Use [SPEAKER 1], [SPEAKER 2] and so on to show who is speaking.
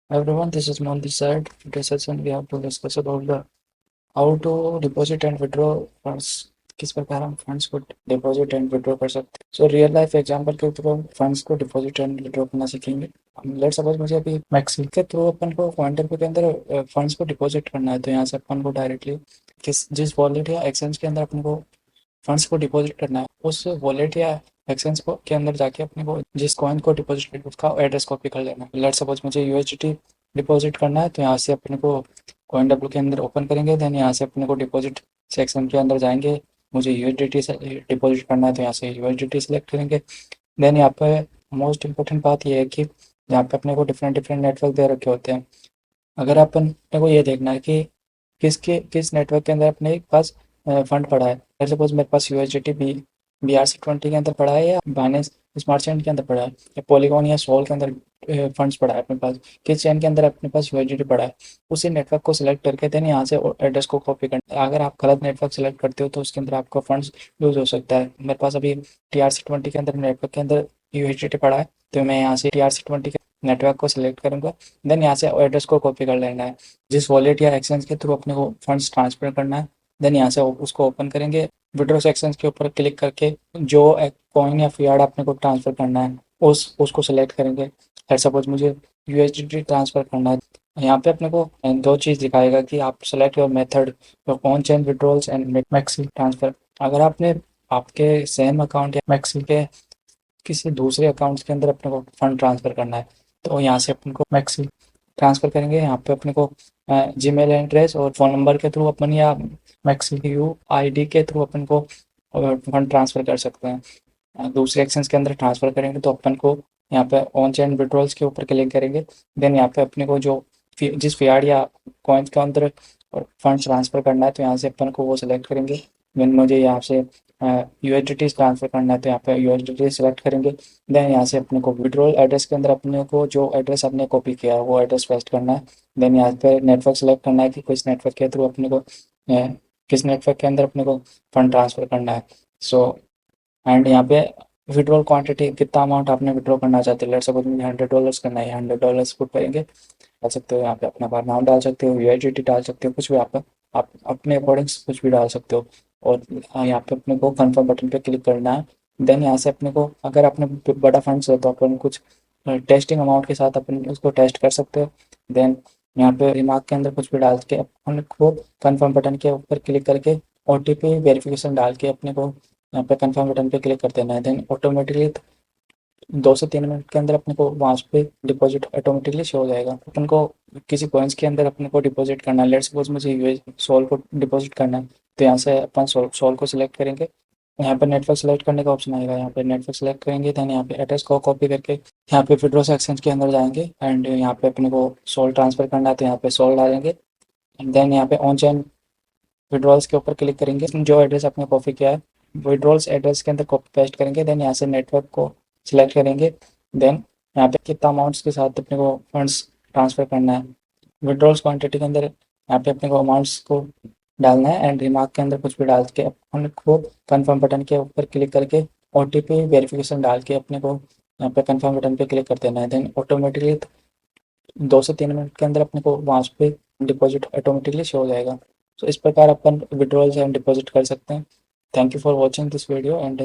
[SPEAKER 1] Everyone, this is Mon this side. Today's session we have to discuss about the how to deposit and withdraw funds. किस प्रकार हम funds को deposit and withdraw कर सकते हैं। So real life example के through हम funds को डिपॉजिट एंड विड्रॉ करना सीखेंगे। लेट सपोज मुझे अभी मैक्सिल के थ्रू अपन को पॉइंटर के अंदर फंड्स को डिपॉजिट करना है, तो यहाँ से अपन को डायरेक्टली किस जिस वॉलेट या एक्सचेंज के अंदर अपन को फंड्स को डिपॉजिट करना है, उस वॉलेट या एक्सचेंज को के अंदर जाके अपने को जिस कॉइन को डिपॉजिट करना है उसका एड्रेस कॉपी कर लेना है। लेट सपोज मुझे यूएसडीटी डिपॉजिट करना है, तो यहाँ से अपने को कॉइन डब्ल्यू के अंदर ओपन करेंगे। देन यहाँ से अपने को डिपॉजिट सेक्शन के अंदर जाएंगे। मुझे यूएसडीटी से डिपॉजिट करना है, तो यहाँ से यूएसडीटी सेलेक्ट करेंगे। देन यहाँ पे मोस्ट इंपॉर्टेंट बात यह है कि यहाँ पे अपने को डिफरेंट डिफरेंट नेटवर्क दे रखे होते हैं। अगर अपन अपने को ये देखना है कि किस नेटवर्क के अंदर अपने पास फंड पड़ा है। फॉर सपोज मेरे पास यूएसडीटी BRC20 के अंदर पड़ा है, या बाइनेंस स्मार्ट चेन के अंदर पड़ा है, या पॉलीगॉन या सोल के अंदर फंड्स पड़ा है अपने पास, किस चेन के अंदर अपने पास यूएसडीटी पड़ा है, उसी नेटवर्क को सिलेक्ट करके देन यहाँ से एड्रेस को कॉपी करना है। अगर आप गलत नेटवर्क सेलेक्ट करते हो तो उसके अंदर आपका फंड्स यूज हो सकता है। मेरे पास अभी TRC20 के अंदर नेटवर्क के अंदर यूएसडीटी पड़ा है, तो मैं यहाँ से TRC20 के नेटवर्क को सिलेक्ट करूंगा। देन यहाँ से एड्रेस को कॉपी कर लेना है जिस वॉलेट या एक्सचेंज के थ्रू अपने को फंड्स ट्रांसफर करना है। देन यहाँ से उसको ओपन करेंगे। विड्रॉ सेक्शंस के ऊपर क्लिक करके जो कॉइन या फियाट अपने को ट्रांसफर करना है उसको सेलेक्ट करेंगे। फॉर सपोज मुझे यूएसडीटी ट्रांसफर करना है, यहाँ पे अपने को दो चीज़ दिखाएगा कि आप select your method, your on chain withdrawals and maxi transfer. अगर आपने आपके सेम अकाउंट या मैक्सी के किसी दूसरे अकाउंट्स के अंदर अपने को फंड ट्रांसफर करना है, तो यहाँ से अपन को मैक्सी ट्रांसफर करेंगे। यहाँ पे अपने को जीमेल एड्रेस और फ़ोन नंबर के थ्रू अपन, या मैक्सी यू आईडी के थ्रू अपन को फंड ट्रांसफ़र कर सकते हैं। दूसरे एक्सचेंज के अंदर ट्रांसफ़र करेंगे तो अपन को यहाँ पे ऑन चेन विड्रॉल्स के ऊपर क्लिक करेंगे। देन यहाँ पे अपने को जो जिस फियाट या कॉइन्स के अंदर फंड ट्रांसफ़र करना है, तो यहाँ से अपन को वो सिलेक्ट करेंगे। देन मुझे यहाँ से यूएसडीटी ट्रांसफ़र करना है, तो यहाँ पे यूएसडीटी सेलेक्ट करेंगे। देन यहाँ से अपने को विड्रॉल एड्रेस के अंदर अपने को जो एड्रेस आपने कॉपी किया है वो एड्रेस पेस्ट करना है। देन यहाँ पे नेटवर्क सेलेक्ट करना है कि किस नेटवर्क के थ्रू अपने को किस नेटवर्क के अंदर अपने को फंड ट्रांसफ़र करना है। सो एंड यहाँ पे विड्रॉल क्वांटिटी कितना अमाउंट आपने विड्रॉ करना चाहते हो। लेट्स सपोज मुझे $100 करना है, $100 पुट करेंगे। डाल सकते हो यहाँ पे अपना बार नाम डाल सकते हो, यूआईडी डाल सकते हो, कुछ भी आप अपने अकॉर्डिंग कुछ भी डाल सकते हो। और यहाँ पे अपने को कन्फर्म बटन पे क्लिक करना है। देन यहाँ से अपने को अगर आपने बड़ा फंड्स है तो अपन कुछ टेस्टिंग अमाउंट के साथ अपन उसको टेस्ट कर सकते हो। देन यहाँ पे रिमार्क के अंदर कुछ भी डाल के अपन को कन्फर्म बटन के ऊपर क्लिक करके OTP वेरिफिकेशन डाल के अपने को यहाँ पे कन्फर्म बटन पे क्लिक कर देना है। देन ऑटोमेटिकली 2 से 3 मिनट के अंदर अपने को वहाँ पे डिपॉजिट ऑटोमेटिकली शो हो जाएगा। अपन को किसी कॉइन्स के अंदर अपने को डिपॉजिट करना है। लेट्स सपोज मुझे यूएस सोल को डिपॉजिट करना है, तो यहाँ से अपन सोल को सिलेक्ट करेंगे। यहाँ पर नेटवर्क सेलेक्ट करने का ऑप्शन आएगा, यहाँ पे नेटवर्क सेलेक्ट करेंगे। देन यहाँ पे एड्रेस को कॉपी करके यहाँ पे विड्रॉ सेक्शन के अंदर जाएंगे एंड यहाँ पे अपने को सोल ट्रांसफर करना है, तो यहाँ पे सोल डालेंगे। देन यहाँ पे ऑन चेन विड्रॉल्स के ऊपर क्लिक करेंगे। जो एड्रेस आपने कॉपी किया है विड्रॉल्स एड्रेस के अंदर कॉपी पेस्ट करेंगे। देन यहाँ से नेटवर्क को सिलेक्ट करेंगे। देन यहाँ पे कितना अमाउंट्स के साथ अपने को फंड्स ट्रांसफ़र करना है, विड्रॉल्स क्वांटिटी के अंदर यहाँ पे अपने को अमाउंट्स को डालना है एंड रिमार्क के अंदर कुछ भी डाल के अपने को कन्फर्म बटन के ऊपर क्लिक करके OTP वेरिफिकेशन डाल के अपने को यहाँ पे कन्फर्म बटन पे क्लिक कर देना है। देन ऑटोमेटिकली 2 से 3 मिनट के अंदर अपने को वहाँ पे डिपॉजिट ऑटोमेटिकली शो हो जाएगा। तो इस प्रकार अपन विड्रॉल्स एंड डिपॉजिट कर सकते हैं। Thank you for watching this video and